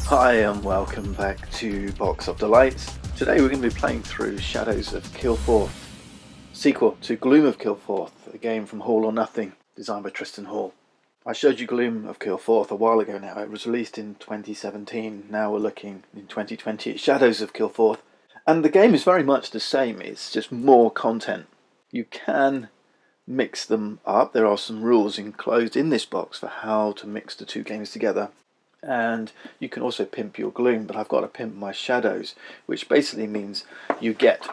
Hi and welcome back to Box of Delights. Today we're going to be playing through Shadows of Kilforth, sequel to Gloom of Kilforth, a game from Hall or Nothing, designed by Tristan Hall. I showed you Gloom of Kilforth a while ago now. It was released in 2017. Now we're looking in 2020 at Shadows of Kilforth. And the game is very much the same, it's just more content. You can mix them up. There are some rules enclosed in this box for how to mix the two games together. And you can also pimp your Gloom, but I've got to pimp my Shadows, which basically means you get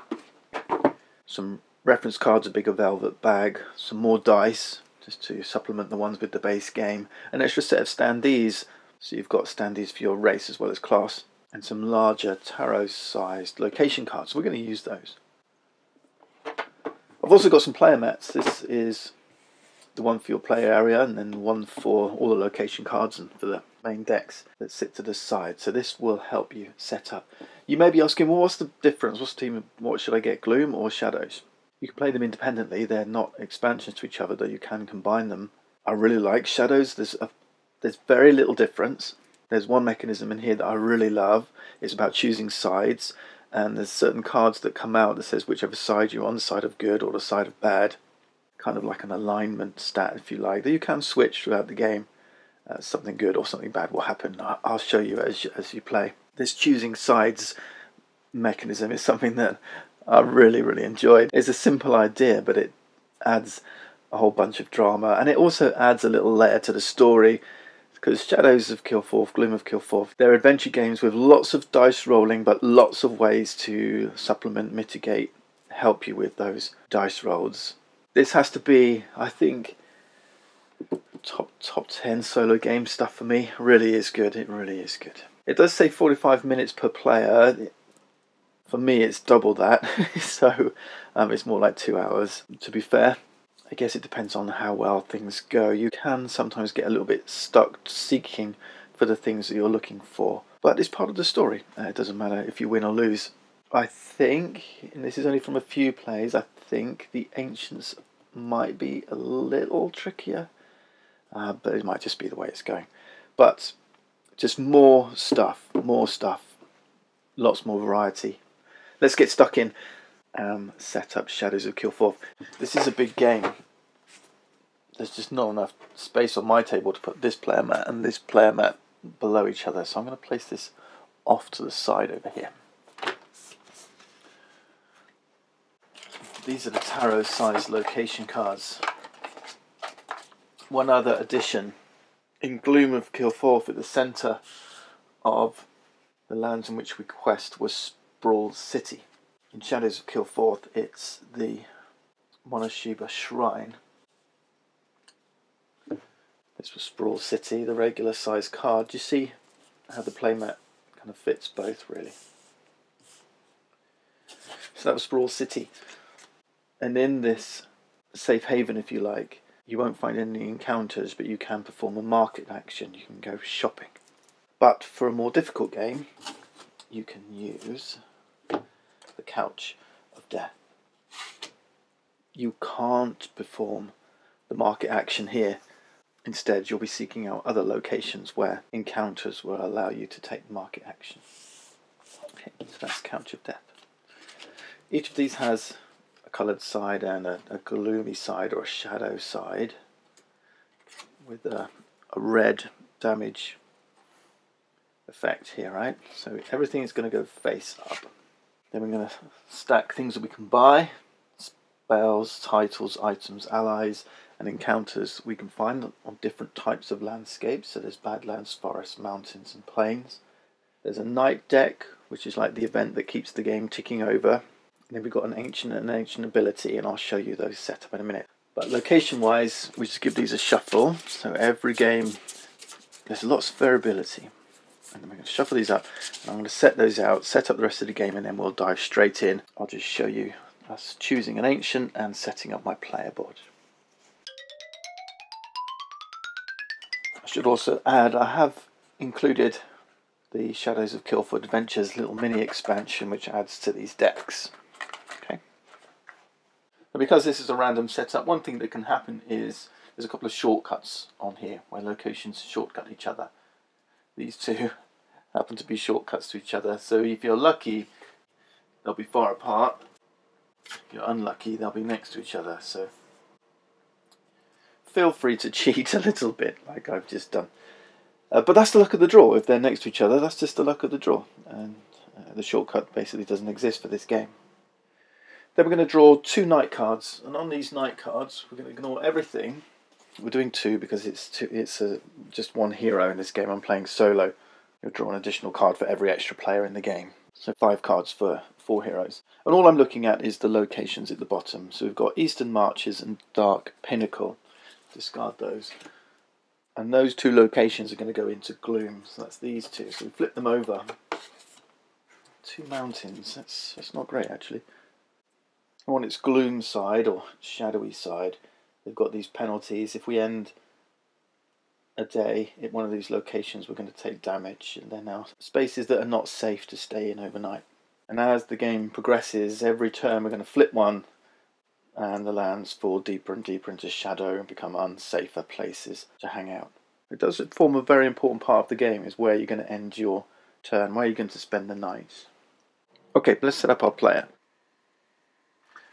some reference cards, a bigger velvet bag, some more dice, just to supplement the ones with the base game, an extra set of standees, so you've got standees for your race as well as class, and some larger tarot-sized location cards. So we're going to use those. I've also got some player mats. This is the one for your player area, and then one for all the location cards and for the main decks that sit to the side. So this will help you set up. You may be asking, well, what's the difference? What should I get, Gloom or Shadows? You can play them independently. They're not expansions to each other, though you can combine them. I really like Shadows. There's very little difference. There's one mechanism in here that I really love. It's about choosing sides, and there's certain cards that come out that says whichever side you're on, the side of good or the side of bad. Kind of like an alignment stat, if you like, that you can switch throughout the game. Something good or something bad will happen. I'll show you as you play. This choosing sides mechanism is something that I really enjoyed. It's a simple idea, but it adds a whole bunch of drama, and it also adds a little layer to the story, because Shadows of Kilforth, Gloom of Kilforth, they're adventure games with lots of dice rolling, but lots of ways to supplement, mitigate, help you with those dice rolls. This has to be, I think, top 10 solo game stuff for me. Really is good. It really is good. It does say 45 minutes per player. For me, it's double that. So it's more like 2 hours. To be fair, I guess it depends on how well things go. You can sometimes get a little bit stuck seeking for the things that you're looking for, but it's part of the story. It doesn't matter if you win or lose. I think, and this is only from a few plays, I think the Ancients might be a little trickier, but it might just be the way it's going. But just more stuff, lots more variety. Let's get stuck in. Set up Shadows of Kilforth. This is a big game. There's just not enough space on my table to put this player mat and this player mat below each other, so I'm going to place this off to the side over here. These are the tarot-sized location cards. One other addition. In Gloom of Kilforth, at the centre of the lands in which we quest was Sprawl City. In Shadows of Kilforth, it's the Monoshiba Shrine. This was Sprawl City, the regular size card. Do you see how the playmat kind of fits both, really? So that was Sprawl City. And in this safe haven, if you like, you won't find any encounters, but you can perform a market action. You can go shopping. But for a more difficult game, you can use the Couch of Death. You can't perform the market action here. Instead, you'll be seeking out other locations where encounters will allow you to take market action. Okay, so that's Couch of Death. Each of these has coloured side and a gloomy side or a shadow side with a red damage effect here, right? So everything is going to go face up. Then we're going to stack things that we can buy: spells, titles, items, allies, and encounters we can find on different types of landscapes. So there's badlands, forests, mountains, and plains. There's a night deck, which is like the event that keeps the game ticking over. And then we've got an ancient ability, and I'll show you those set up in a minute. But location-wise, we just give these a shuffle. So every game, there's lots of variability. And then we're going to shuffle these up, and I'm going to set those out, set up the rest of the game, and then we'll dive straight in. I'll just show you us choosing an ancient and setting up my player board. I should also add, I have included the Shadows of Kilforth Adventures little mini expansion, which adds to these decks. And because this is a random setup, one thing that can happen is there's a couple of shortcuts on here where locations shortcut each other. These two happen to be shortcuts to each other. So if you're lucky, they'll be far apart. If you're unlucky, they'll be next to each other. So feel free to cheat a little bit, like I've just done. But that's the luck of the draw. If they're next to each other, that's just the luck of the draw. And the shortcut basically doesn't exist for this game. Then we're going to draw 2 knight cards. And on these knight cards, we're going to ignore everything. We're doing 2 because it's just 1 hero in this game. I'm playing solo. You'll draw an additional card for every extra player in the game. So 5 cards for 4 heroes. And all I'm looking at is the locations at the bottom. So we've got Eastern Marches and Dark Pinnacle. Discard those. And those 2 locations are going to go into Gloom. So that's these 2. So we flip them over. 2 mountains. That's not great, actually. On its Gloom side, or shadowy side, they've got these penalties. If we end a day at one of these locations, we're going to take damage. And they're now spaces that are not safe to stay in overnight. And as the game progresses, every turn we're going to flip one, and the lands fall deeper and deeper into shadow and become unsafer places to hang out. It does form a very important part of the game, is where you're going to end your turn, where you're going to spend the night. Okay, let's set up our player.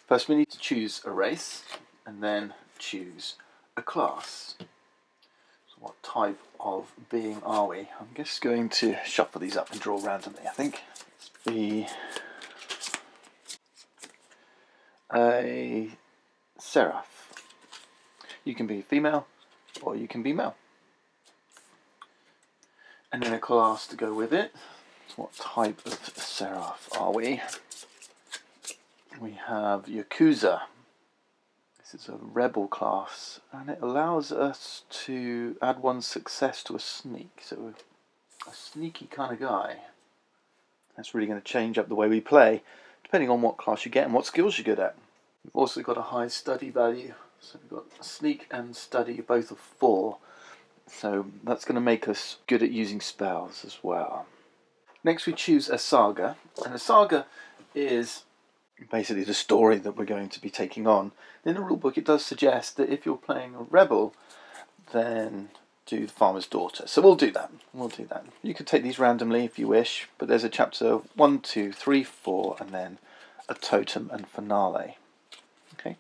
First we need to choose a race, and then choose a class. So what type of being are we? I'm just going to shuffle these up and draw randomly, I think. Let's be a seraph. You can be female or you can be male. And then a class to go with it. So what type of seraph are we? We have Yakuza. This is a rebel class, and it allows us to add 1 success to a sneak. So a sneaky kind of guy. That's really going to change up the way we play, depending on what class you get and what skills you're good at. We've also got a high study value, so we've got sneak and study, both of 4. So that's going to make us good at using spells as well. Next we choose a saga, and a saga is basically the story that we're going to be taking on. In the rulebook it does suggest that if you're playing a rebel, then do the Farmer's Daughter. So we'll do that. You can take these randomly if you wish, but there's a chapter 1, 2, 3, 4, and then a totem and finale. Okay,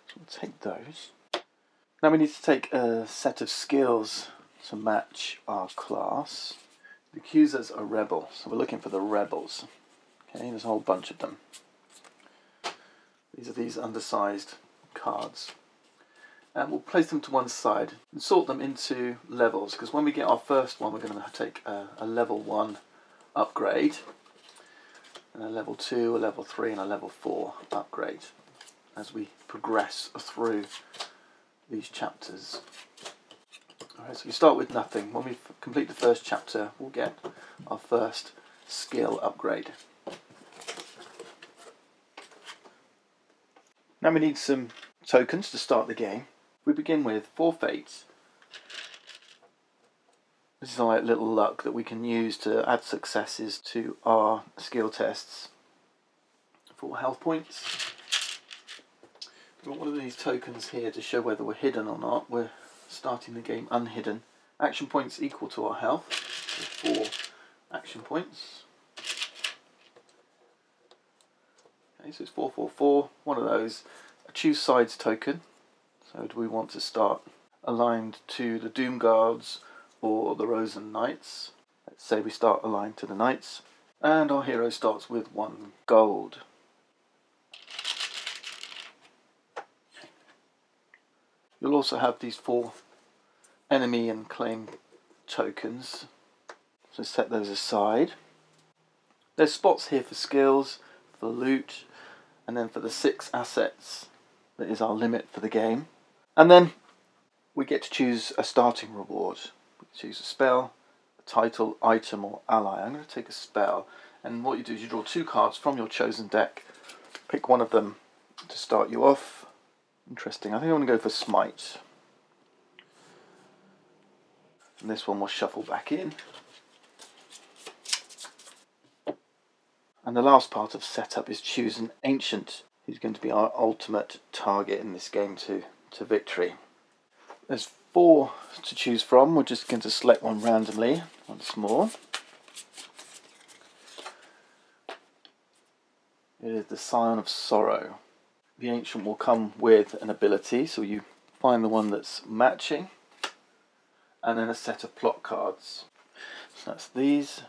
so we'll take those. Now we need to take a set of skills to match our class. The accusers are rebel, so we're looking for the rebels. Okay, there's a whole bunch of them. These are these undersized cards. And we'll place them to one side and sort them into levels, because when we get our first one, we're going to take a level 1 upgrade, and a level 2, a level 3, and a level 4 upgrade as we progress through these chapters. Alright, so we start with nothing. When we complete the first chapter, we'll get our first skill upgrade. Now we need some tokens to start the game. We begin with 4 fates. This is like little luck that we can use to add successes to our skill tests. 4 health points. We've got one of these tokens here to show whether we're hidden or not. We're starting the game unhidden. Action points equal to our health. So 4 action points. Okay, so it's 4, 4, 4. One of those. A choose sides token. So do we want to start aligned to the Doom Guards or the Rosen Knights? Let's say we start aligned to the Knights. And our hero starts with 1 gold. You'll also have these 4 enemy and claim tokens. So set those aside. There's spots here for skills, for loot, and then for the 6 assets that is our limit for the game. And then we get to choose a starting reward. We can choose a spell, a title, item, or ally. I'm going to take a spell, and what you do is you draw 2 cards from your chosen deck. Pick one of them to start you off. Interesting. I think I want to go for Smite. And this one will shuffle back in. And the last part of setup is choose an ancient, who's going to be our ultimate target in this game to victory. There's 4 to choose from. We're just going to select one randomly once more. It is the Scion of Sorrow. The Ancient will come with an ability, so you find the one that's matching, and then a set of plot cards. So that's these.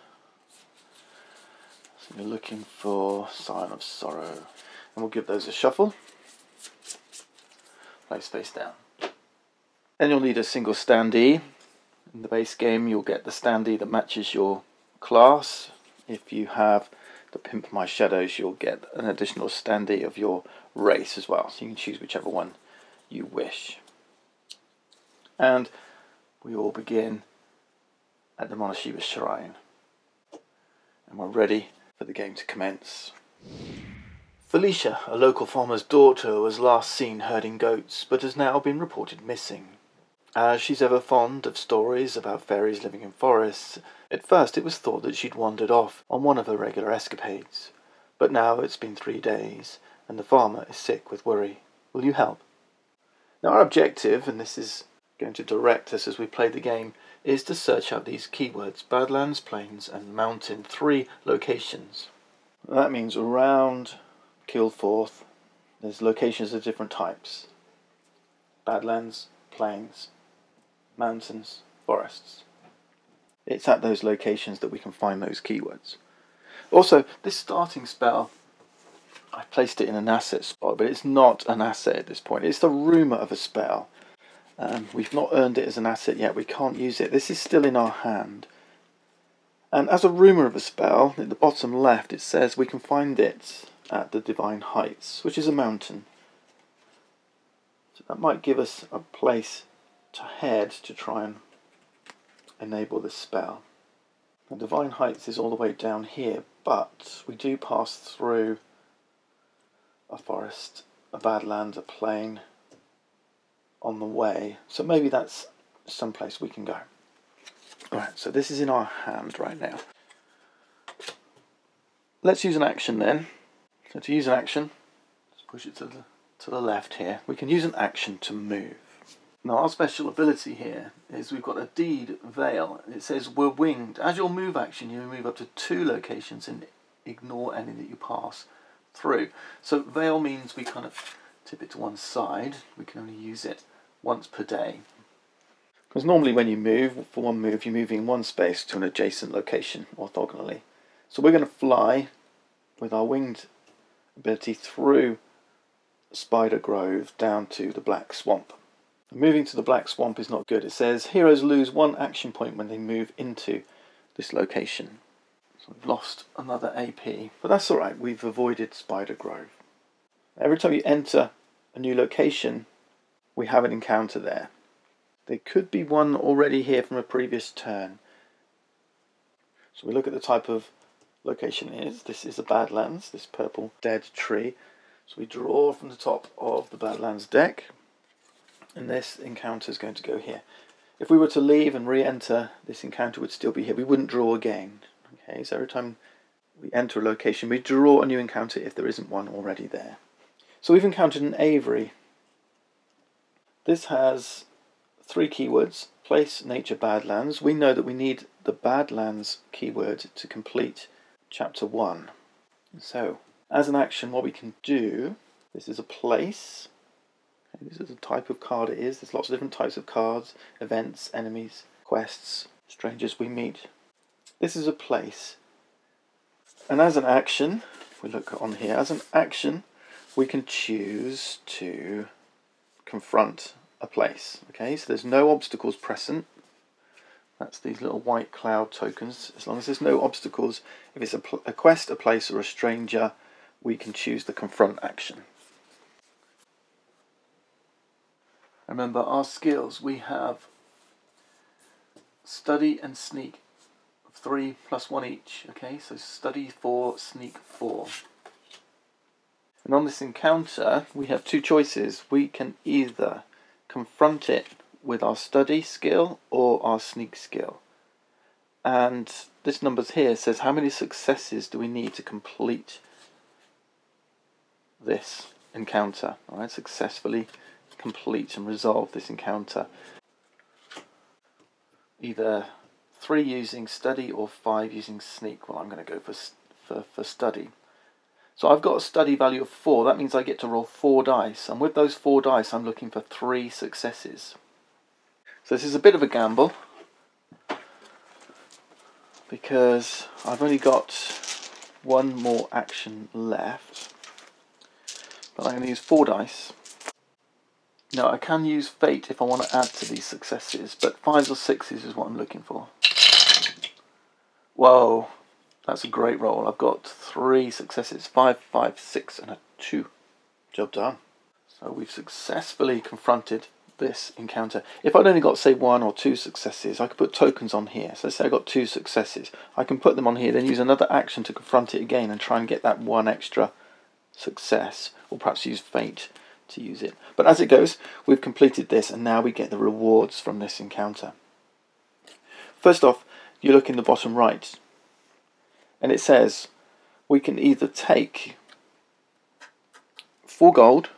So you're looking for Scion of Sorrow, and we'll give those a shuffle. Place face down. Then you'll need a single standee. In the base game you'll get the standee that matches your class. If you have the Pimp My Shadows, you'll get an additional standee of your race as well. So you can choose whichever one you wish. And we all begin at the Monoshiba Shrine. And we're ready for the game to commence. Felicia, a local farmer's daughter, was last seen herding goats, but has now been reported missing. As she's ever fond of stories about fairies living in forests, at first it was thought that she'd wandered off on one of her regular escapades. But now it's been 3 days, and the farmer is sick with worry. Will you help? Now our objective, and this is going to direct us as we play the game, is to search out these keywords: Badlands, Plains and Mountain, 3 locations. That means around Kilforth there's locations of different types: Badlands, Plains, Mountains, Forests. It's at those locations that we can find those keywords. Also, this starting spell, I placed it in an asset spot, but it's not an asset at this point. It's the rumour of a spell. We've not earned it as an asset yet. We can't use it. This is still in our hand. And as a rumour of a spell, at the bottom left it says we can find it at the Divine Heights, which is a mountain. So that might give us a place to head to try and enable this spell. The Divine Heights is all the way down here, but we do pass through a forest, a badland, a plain on the way, so maybe that's someplace we can go. Alright, so this is in our hand right now. Let's use an action then. So to use an action, just push it to the left here. We can use an action to move. Now our special ability here is we've got a deed veil. It says we're winged. As your move action, you move up to 2 locations and ignore any that you pass through. So veil means we kind of tip it to one side. We can only use it once per day. Because normally when you move, for one move, you're moving one space to an adjacent location orthogonally. So we're going to fly with our winged ability through Spider Grove down to the Black Swamp. Moving to the Black Swamp is not good. It says heroes lose 1 action point when they move into this location. So we've lost another AP, but that's alright, we've avoided Spider Grove. Every time you enter a new location, we have an encounter there. There could be one already here from a previous turn. So we look at the type of location it is. This is a Badlands, this purple dead tree. So we draw from the top of the Badlands deck, and this encounter is going to go here. If we were to leave and re-enter, this encounter would still be here. We wouldn't draw again. Okay, so every time we enter a location, we draw a new encounter if there isn't one already there. So we've encountered an Avery. This has 3 keywords: place, nature, Badlands. We know that we need the Badlands keyword to complete chapter 1. So, as an action, what we can do, this is a place. Okay, this is the type of card it is. There's lots of different types of cards: events, enemies, quests, strangers we meet. This is a place. And as an action, if we look on here, as an action, we can choose to confront a place. Okay, so there's no obstacles present. That's these little white cloud tokens. As long as there's no obstacles, if it's a quest, a place or a stranger, we can choose the confront action. Remember our skills, we have study and sneak, 3 + 1 each. Okay, so study 4, sneak 4. And on this encounter we have 2 choices. We can either confront it with our study skill or our sneak skill. And this numbers here says how many successes do we need to complete this encounter. Alright, successfully complete and resolve this encounter. Either 3 using study or 5 using sneak. Well, I'm going to go for study. So I've got a study value of 4. That means I get to roll 4 dice, and with those 4 dice I'm looking for 3 successes. So this is a bit of a gamble because I've only got 1 more action left, but I'm going to use 4 dice. Now I can use fate if I want to add to these successes, but 5s or 6s is what I'm looking for. Whoa, that's a great roll. I've got 3 successes, 5, 5, 6 and a 2. Job done. So we've successfully confronted this encounter. If I'd only got, say, 1 or 2 successes, I could put tokens on here. So say I got 2 successes, I can put them on here, then use another action to confront it again and try and get that 1 extra success, or perhaps use fate to use it. But as it goes, we've completed this, and now we get the rewards from this encounter. First off, you look in the bottom right, and it says we can either take 4 gold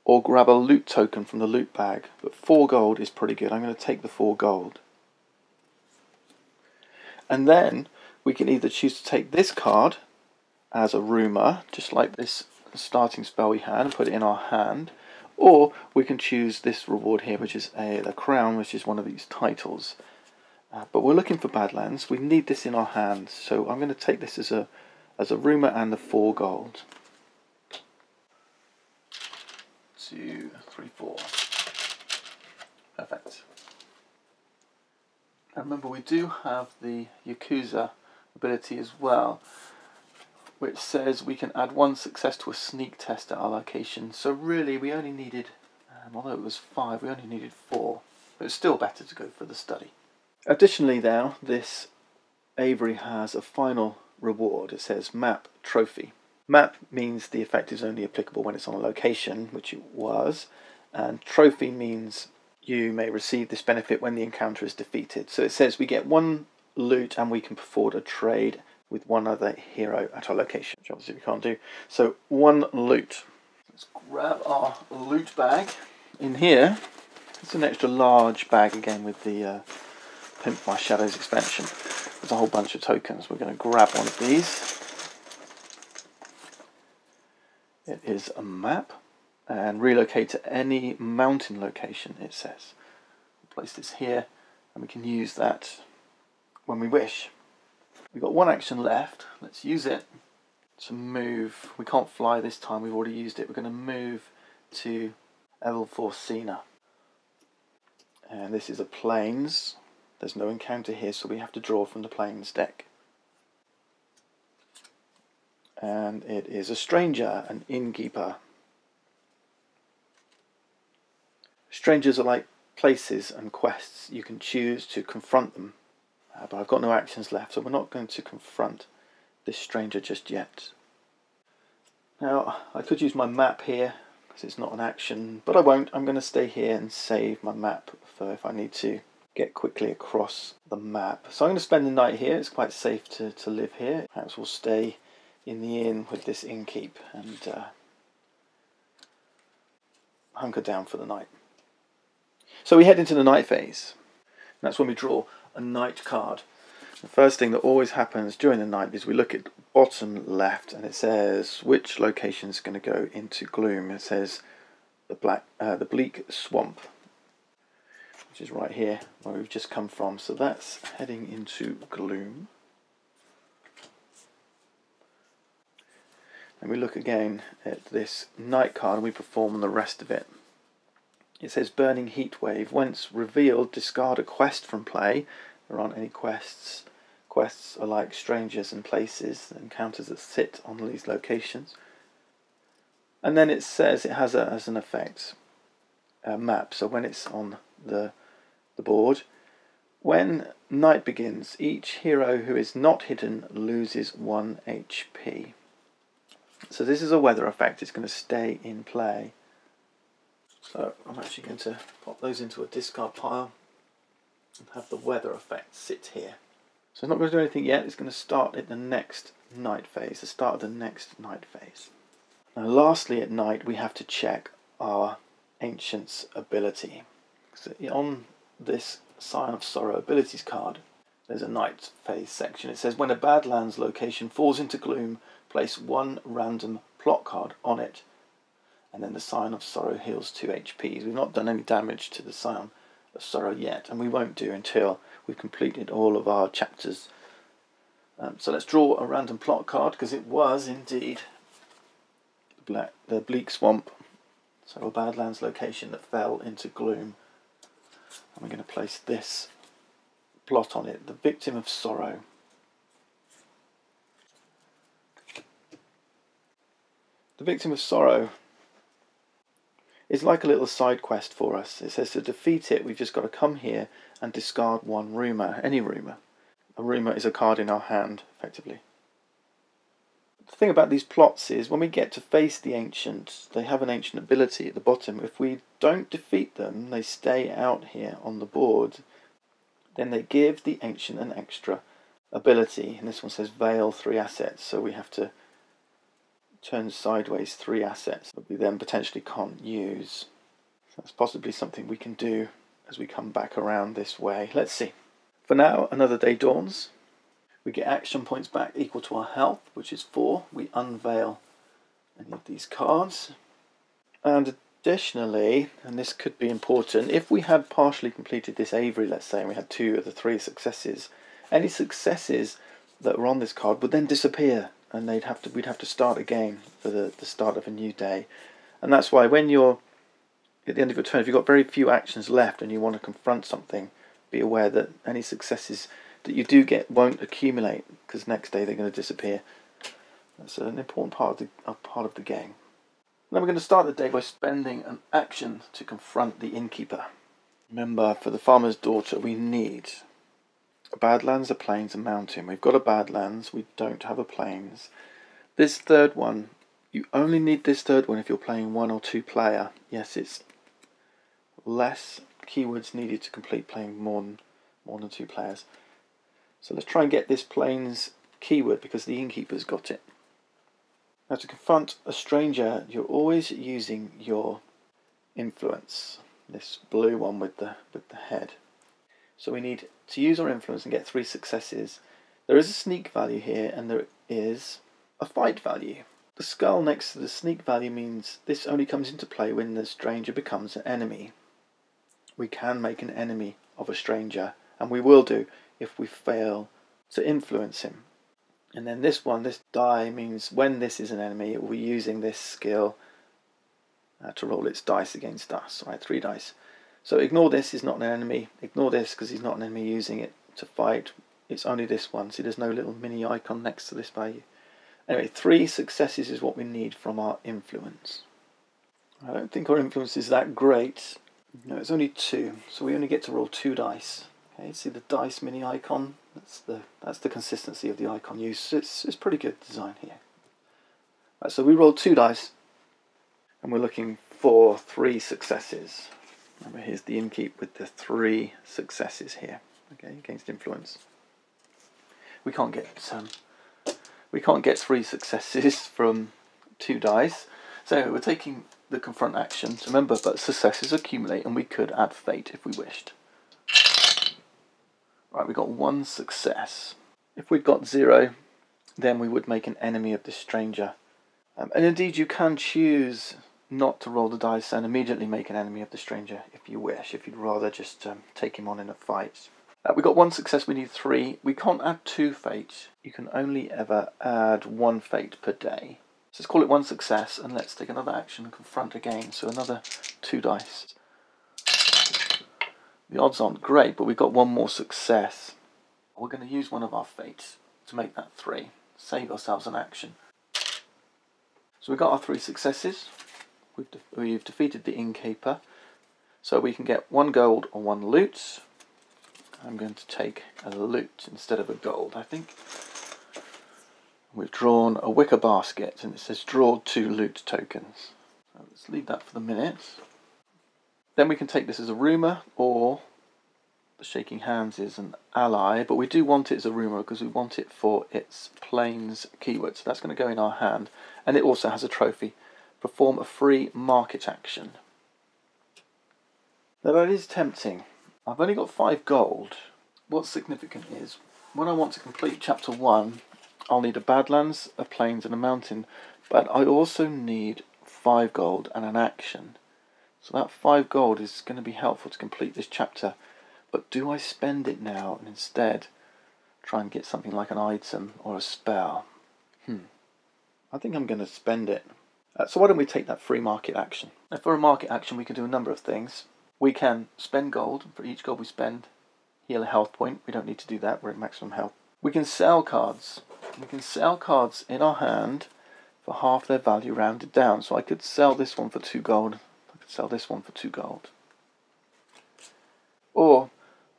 or grab a loot token from the loot bag, but 4 gold is pretty good. I'm going to take the 4 gold. And then we can either choose to take this card as a rumour, just like this starting spell we had, and put it in our hand, or we can choose this reward here, which is the crown, which is one of these titles. But we're looking for Badlands. We need this in our hand, so I'm going to take this as a rumour and the 4 gold. 2, 3, 4. Perfect. And remember, we do have the Yakuza ability as well, which says we can add 1 success to a sneak test at our location. So really we only needed, although it was 5, we only needed 4. But it's still better to go for the study. Additionally now, this Avery has a final reward. It says Map Trophy. Map means the effect is only applicable when it's on a location, which it was, and Trophy means you may receive this benefit when the encounter is defeated. So it says we get 1 loot and we can perform a trade with 1 other hero at our location, which obviously we can't do. So 1 loot. Let's grab our loot bag. In here, it's an extra large bag again with the Pimp My Shadows expansion. There's a whole bunch of tokens. We're going to grab one of these. It is a map, and relocate to any mountain location, it says. We'll place this here, and we can use that when we wish. We've got 1 action left. Let's use it to move. We can't fly this time, we've already used it. We're going to move to Evelforcina. And this is a plains. There's no encounter here, so we have to draw from the plains deck. And it is a stranger, an innkeeper. Strangers are like places and quests. You can choose to confront them. But I've got no actions left, so we're not going to confront this stranger just yet. Now, I could use my map here, because it's not an action, but I won't. I'm going to stay here and save my map for if I need to get quickly across the map. So I'm going to spend the night here. It's quite safe to live here. Perhaps we'll stay in the inn with this innkeep and hunker down for the night. So we head into the night phase. And that's when we draw a night card. The first thing that always happens during the night is we look at bottom left, and it says which location is going to go into gloom. It says the Bleak Swamp, which is right here where we've just come from. So that's heading into gloom. And we look again at this night card and we perform the rest of it. It says Burning Heat Wave. Once revealed, discard a quest from play. There aren't any quests. Quests are like strangers and places, encounters that sit on these locations. And then it says it has as an effect a map. So when it's on the board, when night begins, each hero who is not hidden loses 1 HP. So this is a weather effect. It's going to stay in play. So I'm actually going to pop those into a discard pile and have the weather effect sit here. So it's not going to do anything yet. It's going to start at the next night phase, the start of the next night phase. Now lastly at night we have to check our Ancient's ability. So on this Sign of Sorrow abilities card there's a night phase section. It says when a Badlands location falls into gloom, place 1 random plot card on it, and then the Scion of Sorrow heals 2 HPs. We've not done any damage to the Scion of Sorrow yet, and we won't do until we've completed all of our chapters. So let's draw a random plot card, because it was indeed the Bleak Swamp, so a Badlands location that fell into gloom. And we're going to place this plot on it, the Victim of Sorrow. The Victim of Sorrow is like a little side quest for us. It says to defeat it, we've just got to come here and discard 1 rumour, any rumour. A rumour is a card in our hand, effectively. The thing about these plots is when we get to face the ancients, they have an ancient ability at the bottom. If we don't defeat them, they stay out here on the board. Then they give the ancient an extra ability, and this one says veil 3 assets, so we have to turn sideways 3 assets that we then potentially can't use. So that's possibly something we can do as we come back around this way. Let's see. For now, another day dawns. We get action points back equal to our health, which is 4. We unveil any of these cards. And additionally, and this could be important, if we had partially completed this Avery, let's say, and we had 2 of the 3 successes, any successes that were on this card would then disappear, and we'd have to start again for the start of a new day. And that's why when you're at the end of your turn, if you've got very few actions left and you want to confront something, be aware that any successes that you do get won't accumulate, because next day they're going to disappear. That's an important part of the game. Then we're going to start the day by spending an action to confront the innkeeper. Remember, for the farmer's daughter, we need a Badlands, a Plains, a Mountain. We've got a Badlands, we don't have a Plains. This third one, you only need this third one if you're playing 1 or 2 player. Yes, it's less keywords needed to complete playing more than 2 players. So let's try and get this Plains keyword, because the innkeeper's got it. Now, to confront a stranger, you're always using your influence, this blue one with the head. So we need to use our influence and get 3 successes. There is a sneak value here, and there is a fight value. The skull next to the sneak value means this only comes into play when the stranger becomes an enemy. We can make an enemy of a stranger, and we will do if we fail to influence him. And then this one, this die, means when this is an enemy, it will be using this skill to roll its dice against us. Right, 3 dice. So ignore this, he's not an enemy. Ignore this because he's not an enemy using it to fight. It's only this one. See, there's no little mini icon next to this value. Anyway, 3 successes is what we need from our influence. I don't think our influence is that great. No, it's only 2, so we only get to roll 2 dice. Okay, see the dice mini icon? That's the consistency of the icon use. It's pretty good design here. Right, so we rolled 2 dice, and we're looking for 3 successes. Remember, here's the innkeep with the 3 successes here. Okay, against influence. We can't get 3 successes from 2 dice. So we're taking the confront action to remember, but successes accumulate, and we could add fate if we wished. Right, we got 1 success. If we'd got 0, then we would make an enemy of the stranger. And indeed, you can choose not to roll the dice and immediately make an enemy of the stranger if you wish, if you'd rather just take him on in a fight. We got 1 success, we need 3. We can't add 2 fate. You can only ever add 1 fate per day. So let's call it 1 success, and let's take another action and confront again. So another 2 dice. The odds aren't great, but we've got 1 more success. We're going to use one of our fates to make that 3. Save ourselves an action. So we've got our 3 successes. We've defeated the innkeeper. So we can get 1 gold or 1 loot. I'm going to take a loot instead of a gold, I think. We've drawn a wicker basket, and it says draw 2 loot tokens. So let's leave that for the minute. Then we can take this as a rumour, or the shaking hands is an ally, but we do want it as a rumour because we want it for its Plains keyword. So that's going to go in our hand, and it also has a trophy. Perform a free market action. Now that is tempting. I've only got 5 gold, what's significant is, when I want to complete chapter 1, I'll need a Badlands, a Plains and a Mountain, but I also need 5 gold and an action. So that 5 gold is going to be helpful to complete this chapter. But do I spend it now and instead try and get something like an item or a spell? I think I'm going to spend it. So why don't we take that free market action? Now for a market action we can do a number of things. We can spend gold. For each gold we spend, heal a health point. We don't need to do that, we're at maximum health. We can sell cards. We can sell cards in our hand for half their value rounded down. So I could sell this one for 2 gold. I could sell this one for 2 gold. Or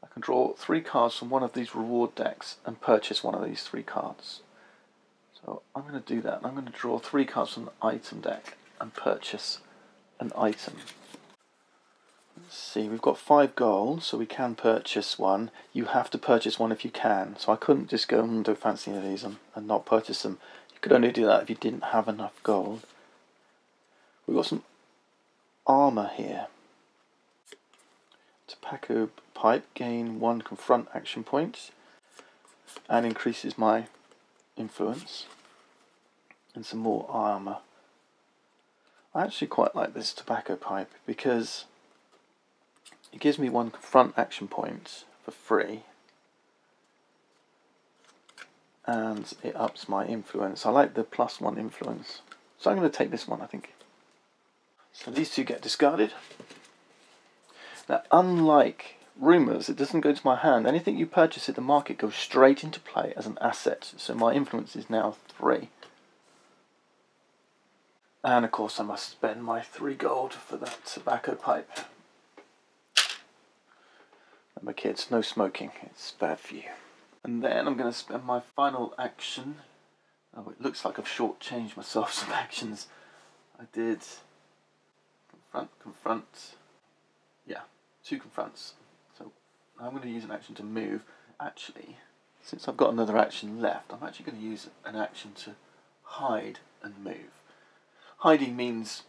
I can draw 3 cards from one of these reward decks and purchase one of these 3 cards. So I'm going to do that. I'm going to draw 3 cards from the item deck and purchase an item. Let's see, we've got 5 gold, so we can purchase one. You have to purchase one if you can. So I couldn't just go and do fancy of these and not purchase them. You could only do that if you didn't have enough gold. We've got some armour here. Tobacco pipe, gain 1 confront action point and increases my influence, and some more armour. I actually quite like this tobacco pipe because it gives me 1 confront action point for free and it ups my influence. I like the +1 influence, so I'm going to take this one, I think. So these 2 get discarded. Now, unlike Rumours, it doesn't go to my hand. Anything you purchase at the market goes straight into play as an asset. So my influence is now 3. And of course I must spend my 3 gold for that tobacco pipe. Remember kids, no smoking. It's bad for you. And then I'm going to spend my final action. Oh, it looks like I've shortchanged myself some actions. I did confront. Yeah, 2 confronts. So I'm going to use an action to move. Actually, since I've got another action left, I'm actually going to use an action to hide and move. Hiding means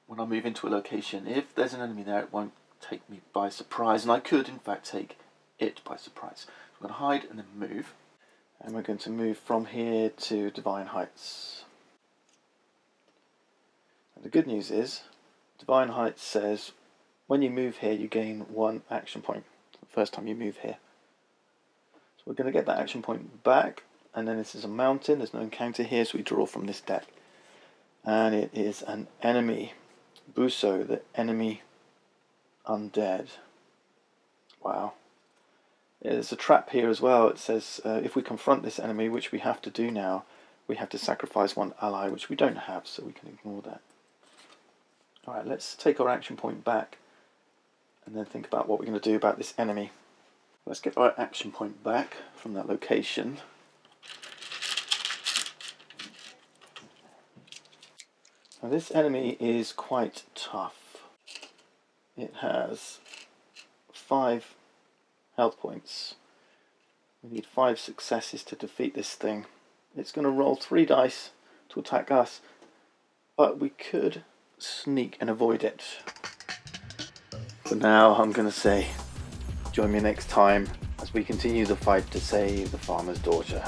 when I move into a location, if there's an enemy there, it won't take me by surprise, and I could in fact take it by surprise. So I'm going to hide and then move, and we're going to move from here to Divine Heights. And the good news is, Divine Heights says when you move here you gain 1 action point the first time you move here. So we're going to get that action point back, and then this is a mountain, there's no encounter here, so we draw from this deck. And it is an enemy, Buso, the enemy undead. Wow. There's a trap here as well. It says if we confront this enemy, which we have to do now, we have to sacrifice 1 ally, which we don't have, so we can ignore that. Alright, let's take our action point back and then think about what we're going to do about this enemy. Let's get our action point back from that location. Now this enemy is quite tough. It has 5 health points. We need 5 successes to defeat this thing. It's going to roll 3 dice to attack us, but we could sneak and avoid it. For now, I'm going to say join me next time as we continue the fight to save the farmer's daughter.